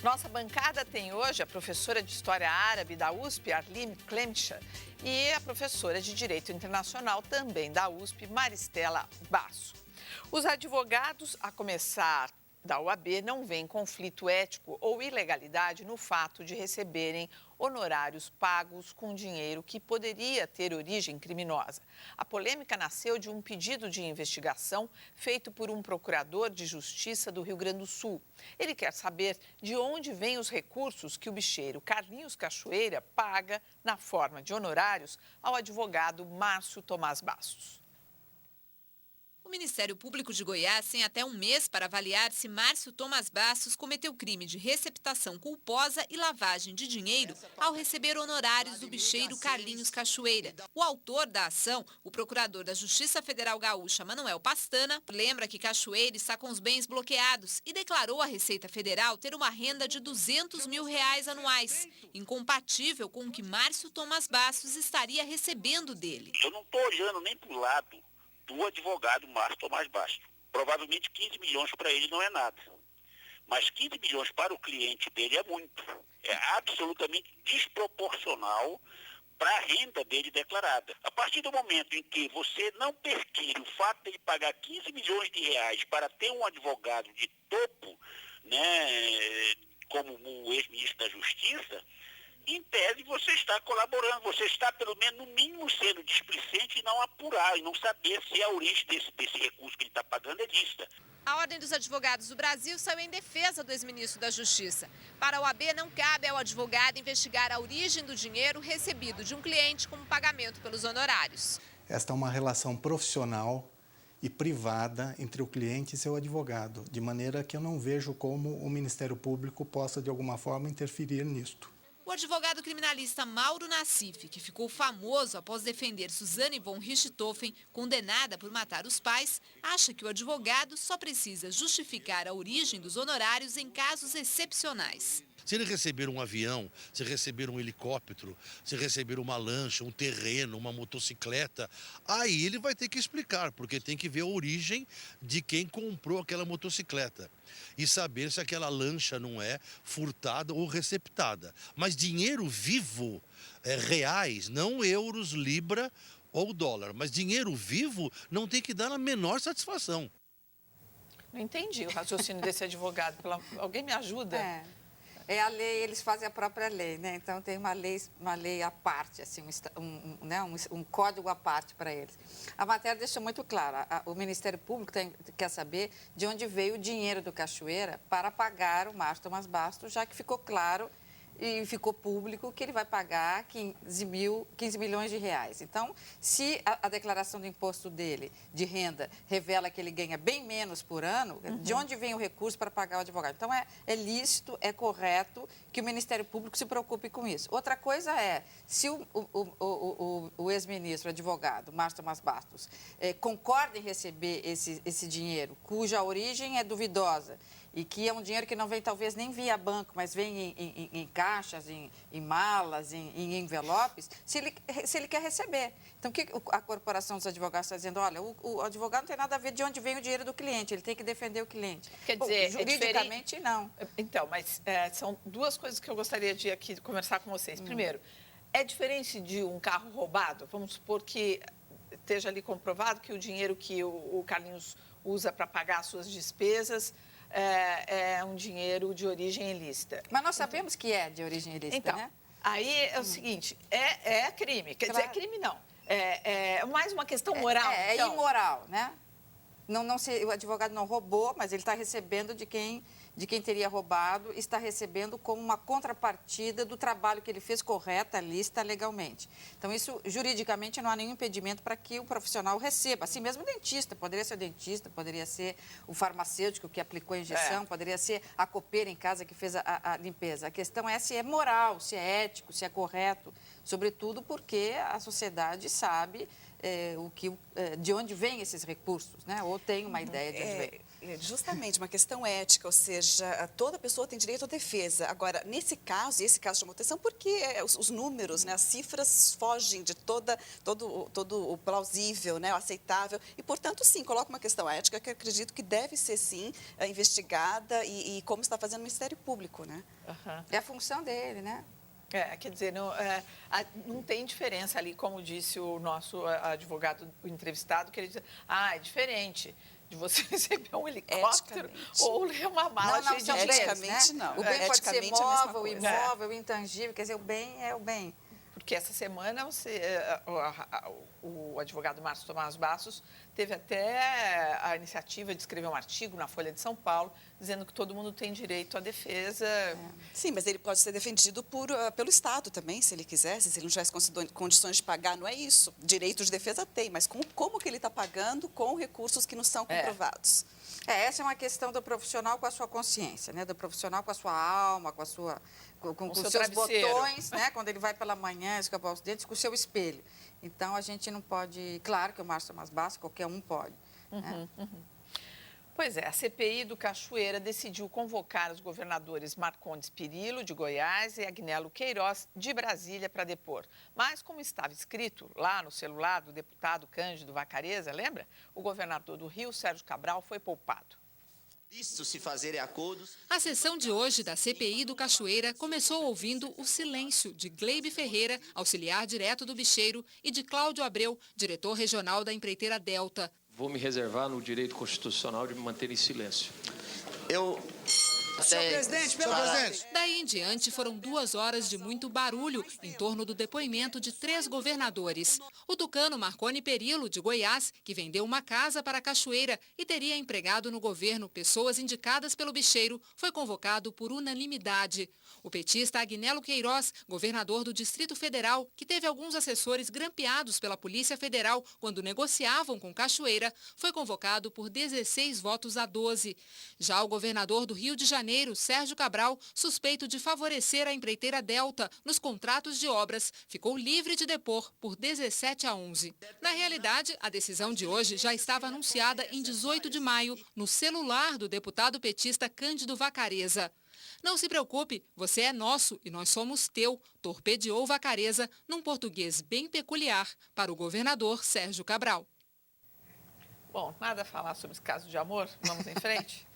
Nossa bancada tem hoje a professora de História Árabe da USP, Arline Klemcha, e a professora de Direito Internacional também da USP, Maristela Basso. Os advogados, a começar da OAB, não veem conflito ético ou ilegalidade no fato de receberem honorários pagos com dinheiro que poderia ter origem criminosa. A polêmica nasceu de um pedido de investigação feito por um procurador de justiça do Rio Grande do Sul. Ele quer saber de onde vêm os recursos que o bicheiro Carlinhos Cachoeira paga na forma de honorários ao advogado Márcio Tomás Bastos. O Ministério Público de Goiás tem até um mês para avaliar se Márcio Tomás Bastos cometeu crime de receptação culposa e lavagem de dinheiro ao receber honorários do bicheiro Carlinhos Cachoeira. O autor da ação, o procurador da Justiça Federal Gaúcha, Manuel Pastana, lembra que Cachoeira está com os bens bloqueados e declarou à Receita Federal ter uma renda de R$200 mil anuais, incompatível com o que Márcio Tomás Bastos estaria recebendo dele. Eu não estou olhando nem para o lado do advogado Márcio Tomás Bastos. Provavelmente 15 milhões para ele não é nada. Mas 15 milhões para o cliente dele é muito. É absolutamente desproporcional para a renda dele declarada. A partir do momento em que você não perquire o fato de ele pagar 15 milhões de reais para ter um advogado de topo, né, como o ex-ministro da Justiça, em tese, você está colaborando, você está, pelo menos, no mínimo, sendo displicente e não apurar, e não saber se a origem desse recurso que ele está pagando é lícita. A Ordem dos Advogados do Brasil saiu em defesa do ex-ministro da Justiça. Para a OAB, não cabe ao advogado investigar a origem do dinheiro recebido de um cliente como pagamento pelos honorários. Esta é uma relação profissional e privada entre o cliente e seu advogado, de maneira que eu não vejo como o Ministério Público possa, de alguma forma, interferir nisto. O advogado criminalista Mauro Nassif, que ficou famoso após defender Suzane von Richthofen, condenada por matar os pais, acha que o advogado só precisa justificar a origem dos honorários em casos excepcionais. Se ele receber um avião, se receber um helicóptero, se receber uma lancha, um terreno, uma motocicleta, aí ele vai ter que explicar, porque tem que ver a origem de quem comprou aquela motocicleta e saber se aquela lancha não é furtada ou receptada. Mas dinheiro vivo, reais, não euros, libra ou dólar, mas dinheiro vivo não tem que dar a menor satisfação. Não entendi o raciocínio desse advogado. Alguém me ajuda? É a lei, eles fazem a própria lei, né? Então tem uma lei à parte, assim, um código à parte para eles. A matéria deixa muito clara, o Ministério Público quer saber de onde veio o dinheiro do Cachoeira para pagar o Márcio Tomás Bastos, já que ficou claro e ficou público que ele vai pagar 15 milhões de reais. Então, se a declaração do imposto dele, de renda, revela que ele ganha bem menos por ano, de onde vem o recurso para pagar o advogado? Então, é lícito, é correto que o Ministério Público se preocupe com isso. Outra coisa é, se o ex-ministro, advogado, Márcio Tomás Bastos, concorda em receber esse dinheiro, cuja origem é duvidosa, e que é um dinheiro que não vem talvez nem via banco, mas vem em caixas, em malas, em envelopes, se ele quer receber. Então, o que a Corporação dos Advogados está dizendo? Olha, o advogado não tem nada a ver de onde vem o dinheiro do cliente, ele tem que defender o cliente. Quer dizer, juridicamente, não. Então, mas são duas coisas que eu gostaria de aqui conversar com vocês. Primeiro, é diferente de um carro roubado? Vamos supor que esteja ali comprovado que o dinheiro que o Carlinhos usa para pagar as suas despesas é um dinheiro de origem ilícita. Mas nós sabemos que é de origem ilícita, então, né? Aí é o seguinte, é crime. Quer dizer, crime não. É mais uma questão moral. É imoral, né? O advogado não roubou, mas ele está recebendo de quem teria roubado, está recebendo como uma contrapartida do trabalho que ele fez correta, lícita, legalmente. Então, isso, juridicamente, não há nenhum impedimento para que o profissional receba. Assim mesmo o dentista, poderia ser o farmacêutico que aplicou a injeção, poderia ser a copeira em casa que fez a limpeza. A questão é se é moral, se é ético, se é correto, sobretudo porque a sociedade sabe de onde vêm esses recursos, né? Ou tem uma ideia de onde vem. É justamente uma questão ética, ou seja, toda pessoa tem direito à defesa. Agora, nesse caso, e esse caso chamou atenção porque os números, né, as cifras fogem de todo o plausível, né, o aceitável, e, portanto, sim, coloca uma questão ética que eu acredito que deve ser, sim, investigada e como está fazendo o Ministério Público, né? Uhum. É a função dele, né? Quer dizer, não tem diferença ali, como disse o nosso advogado, o entrevistado, que ele diz, é diferente de você receber um helicóptero ou ler uma mala cheia de dinheiro. Eticamente, né? não. O bem pode ser Eticamente, é a mesma móvel, coisa. imóvel, intangível, quer dizer, o bem é o bem. Porque essa semana o advogado Márcio Tomás Bastos teve até a iniciativa de escrever um artigo na Folha de São Paulo, dizendo que todo mundo tem direito à defesa. Sim, mas ele pode ser defendido pelo Estado também, se ele quisesse, se ele não tivesse condições de pagar, não é isso. Direito de defesa tem, mas como que ele está pagando com recursos que não são comprovados? Essa é uma questão do profissional com a sua consciência, né? Do profissional com a sua alma, com os seus botões, né? Quando ele vai pela manhã, escovar os dentes, com o seu espelho. Então, a gente não pode... Claro que o Márcio Tomás Bastos, qualquer um pode. Né? Pois é, a CPI do Cachoeira decidiu convocar os governadores Marcondes Perillo, de Goiás, e Agnello Queiroz, de Brasília, para depor. Mas, como estava escrito lá no celular do deputado Cândido Vacareza, lembra? O governador do Rio, Sérgio Cabral, foi poupado. Se fazerem acordos. A sessão de hoje da CPI do Cachoeira começou ouvindo o silêncio de Gleibe Ferreira, auxiliar direto do bicheiro, e de Cláudio Abreu, diretor regional da empreiteira Delta. Vou me reservar no direito constitucional de me manter em silêncio. Senhor presidente, Daí em diante foram 2 horas de muito barulho em torno do depoimento de 3 governadores. O tucano Marconi Perillo, de Goiás, que vendeu uma casa para a Cachoeira e teria empregado no governo pessoas indicadas pelo bicheiro, foi convocado por unanimidade. O petista Agnello Queiroz, governador do Distrito Federal, que teve alguns assessores grampeados pela Polícia Federal quando negociavam com Cachoeira, foi convocado por 16 votos a 12. Já o governador do Rio de Janeiro, Sérgio Cabral, suspeito de favorecer a empreiteira Delta nos contratos de obras, ficou livre de depor por 17 a 11. Na realidade, a decisão de hoje já estava anunciada em 18 de maio, no celular do deputado petista Cândido Vacareza. Não se preocupe, você é nosso e nós somos teu, torpedeou Vacareza num português bem peculiar para o governador Sérgio Cabral. Bom, nada a falar sobre esse caso de amor, vamos em frente?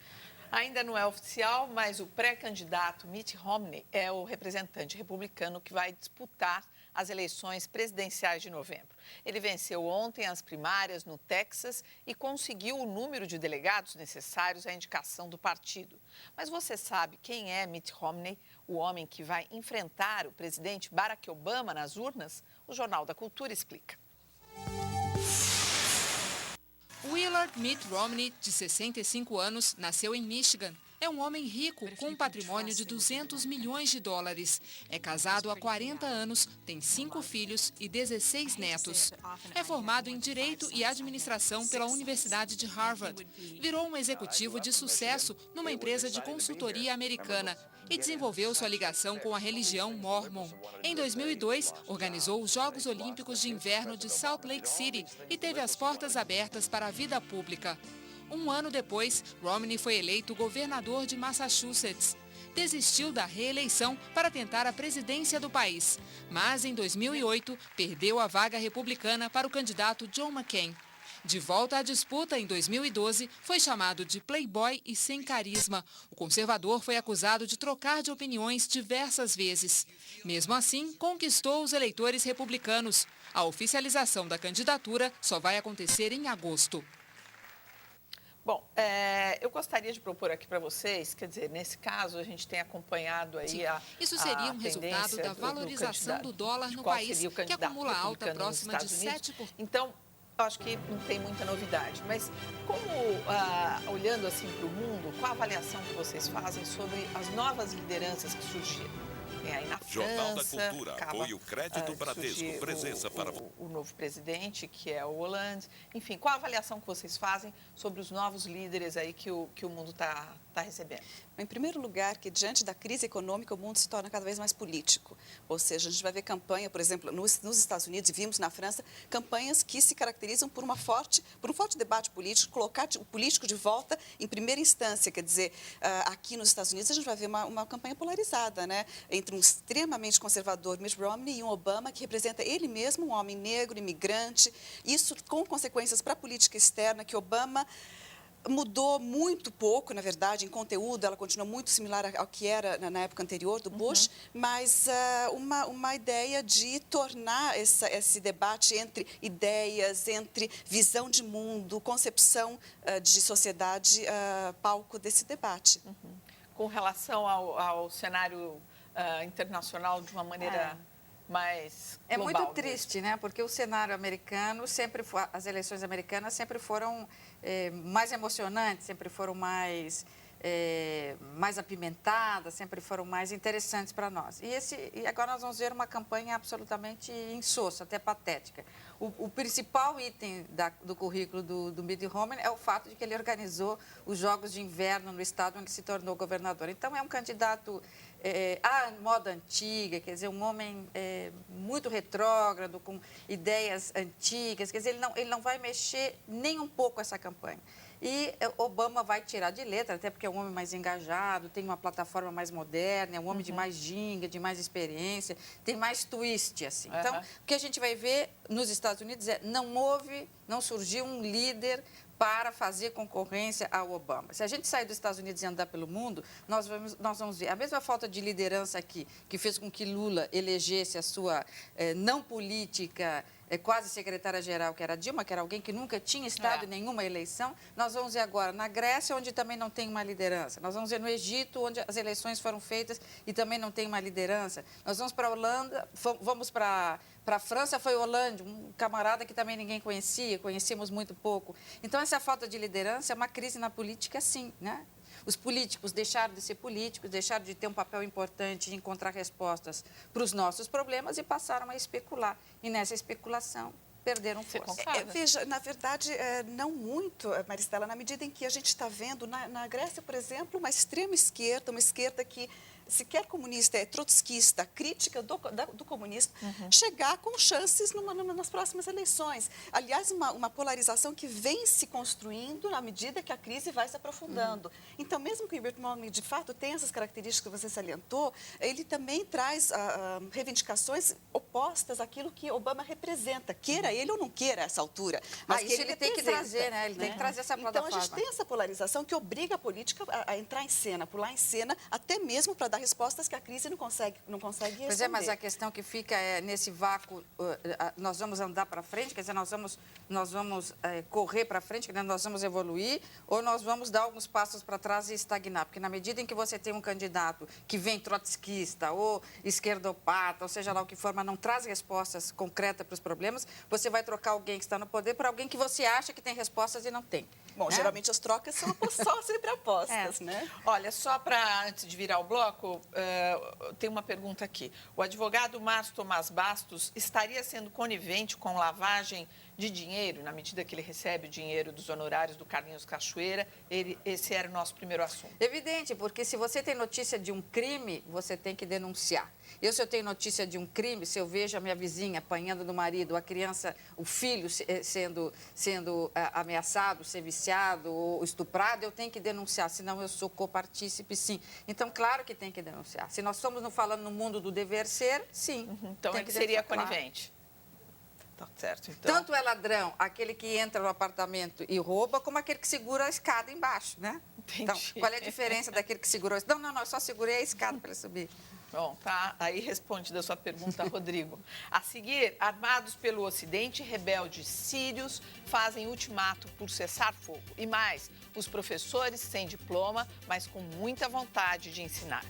Ainda não é oficial, mas o pré-candidato Mitt Romney é o representante republicano que vai disputar as eleições presidenciais de novembro. Ele venceu ontem as primárias no Texas e conseguiu o número de delegados necessários à indicação do partido. Mas você sabe quem é Mitt Romney, o homem que vai enfrentar o presidente Barack Obama nas urnas? O Jornal da Cultura explica. Willard Mitt Romney, de 65 anos, nasceu em Michigan. É um homem rico com um patrimônio de 200 milhões de dólares. É casado há 40 anos, tem 5 filhos e 16 netos. É formado em Direito e Administração pela Universidade de Harvard. Virou um executivo de sucesso numa empresa de consultoria americana e desenvolveu sua ligação com a religião Mormon. Em 2002, organizou os Jogos Olímpicos de Inverno de Salt Lake City e teve as portas abertas para a vida pública. Um ano depois, Romney foi eleito governador de Massachusetts. Desistiu da reeleição para tentar a presidência do país, mas em 2008 perdeu a vaga republicana para o candidato John McCain. De volta à disputa em 2012, foi chamado de playboy e sem carisma. O conservador foi acusado de trocar de opiniões diversas vezes. Mesmo assim, conquistou os eleitores republicanos. A oficialização da candidatura só vai acontecer em agosto. Bom, eu gostaria de propor aqui para vocês, quer dizer, nesse caso a gente tem acompanhado aí Isso seria um resultado da valorização do dólar no país, que acumula alta próxima de 7%. Então, eu acho que não tem muita novidade, mas como, olhando assim para o mundo, qual a avaliação que vocês fazem sobre as novas lideranças que surgiram? Tem aí na França. Jornal da Cultura, apoio Crédito Bradesco, presença para... O novo presidente, que é o Hollande. Enfim, qual a avaliação que vocês fazem sobre os novos líderes aí que o mundo está recebendo? Em primeiro lugar, que diante da crise econômica, o mundo se torna cada vez mais político. Ou seja, a gente vai ver campanha, por exemplo, nos Estados Unidos, e vimos na França, campanhas que se caracterizam por um forte debate político, colocar o político de volta em primeira instância. Quer dizer, aqui nos Estados Unidos, a gente vai ver uma campanha polarizada, né? Entre um extremamente conservador, Mitt Romney, e um Obama, que representa ele mesmo, um homem negro, imigrante. Isso com consequências para a política externa, que Obama mudou muito pouco, na verdade, em conteúdo, ela continua muito similar ao que era na época anterior do Bush, mas uma ideia de tornar esse debate entre ideias, entre visão de mundo, concepção de sociedade, palco desse debate. Com relação ao cenário internacional de uma maneira mais global. É muito triste, né? Porque o cenário americano as eleições americanas sempre foram mais emocionantes, sempre foram mais apimentadas, sempre foram mais interessantes para nós. E agora nós vamos ver uma campanha absolutamente insossa, até patética. O principal item do currículo do Mitt Romney é o fato de que ele organizou os Jogos de Inverno no estado onde se tornou governador. Então, é um candidato à moda antiga, quer dizer, um homem muito retrógrado, com ideias antigas, quer dizer, ele não vai mexer nem um pouco essa campanha. E Obama vai tirar de letra, até porque é um homem mais engajado, tem uma plataforma mais moderna, é um homem de mais ginga, de mais experiência, tem mais twist, assim. Então, o que a gente vai ver nos Estados Unidos não surgiu um líder para fazer concorrência ao Obama. Se a gente sair dos Estados Unidos e andar pelo mundo, nós vamos ver a mesma falta de liderança aqui, que fez com que Lula elegesse a sua não política quase secretária-geral, que era Dilma, que era alguém que nunca tinha estado em nenhuma eleição. Nós vamos ver agora na Grécia, onde também não tem uma liderança. Nós vamos ver no Egito, onde as eleições foram feitas e também não tem uma liderança. Nós vamos para a Holanda, vamos para a França, foi Hollande, um camarada que também ninguém conhecíamos muito pouco. Então, essa falta de liderança é uma crise na política, sim, né? Os políticos deixaram de ser políticos, deixaram de ter um papel importante de encontrar respostas para os nossos problemas e passaram a especular. E nessa especulação perderam força. Veja, na verdade, não muito, Maristela, na medida em que a gente está vendo na Grécia, por exemplo, uma extrema esquerda, uma esquerda que sequer comunista, é trotskista, crítica do comunismo, chegar com chances nas próximas eleições. Aliás, uma polarização que vem se construindo à medida que a crise vai se aprofundando. Então, mesmo que o Mitt Romney, de fato, tenha essas características que você salientou, ele também traz reivindicações opostas àquilo que Obama representa, queira ele ou não queira a essa altura. Mas isso ele tem que trazer, né? Ele tem que trazer essa plataforma. Então, a gente tem essa polarização que obriga a política a entrar em cena, pular em cena, até mesmo para dar respostas que a crise não consegue responder. Pois é, mas a questão que fica é, nesse vácuo, nós vamos andar para frente, quer dizer, nós vamos correr para frente, nós vamos evoluir, ou nós vamos dar alguns passos para trás e estagnar? Porque na medida em que você tem um candidato que vem trotskista ou esquerdopata, ou seja lá o que for, mas não traz respostas concretas para os problemas, você vai trocar alguém que está no poder por alguém que você acha que tem respostas e não tem. Bom, geralmente as trocas são só sempre apostas, né? Olha, só para, antes de virar o bloco, tem uma pergunta aqui. O advogado Márcio Tomás Bastos estaria sendo conivente com lavagem de dinheiro, na medida que ele recebe o dinheiro dos honorários do Carlinhos Cachoeira? Esse era o nosso primeiro assunto. Evidente, porque se você tem notícia de um crime, você tem que denunciar. Se eu tenho notícia de um crime, se eu vejo a minha vizinha apanhando do marido, a criança, o filho sendo ameaçado, ser viciado ou estuprado, eu tenho que denunciar, senão eu sou copartícipe, sim. Então, claro que tem que denunciar. Se nós estamos falando no mundo do dever ser, sim. Então, ele seria conivente. Tá certo, então. Tanto é ladrão aquele que entra no apartamento e rouba, como aquele que segura a escada embaixo, né? Entendi. Então, qual é a diferença daquele que segurou? Não, eu só segurei a escada para ele subir. Bom, tá. Aí responde da sua pergunta, Rodrigo. A seguir, armados pelo Ocidente, rebeldes sírios fazem ultimato por cessar fogo. E mais, os professores sem diploma, mas com muita vontade de ensinar.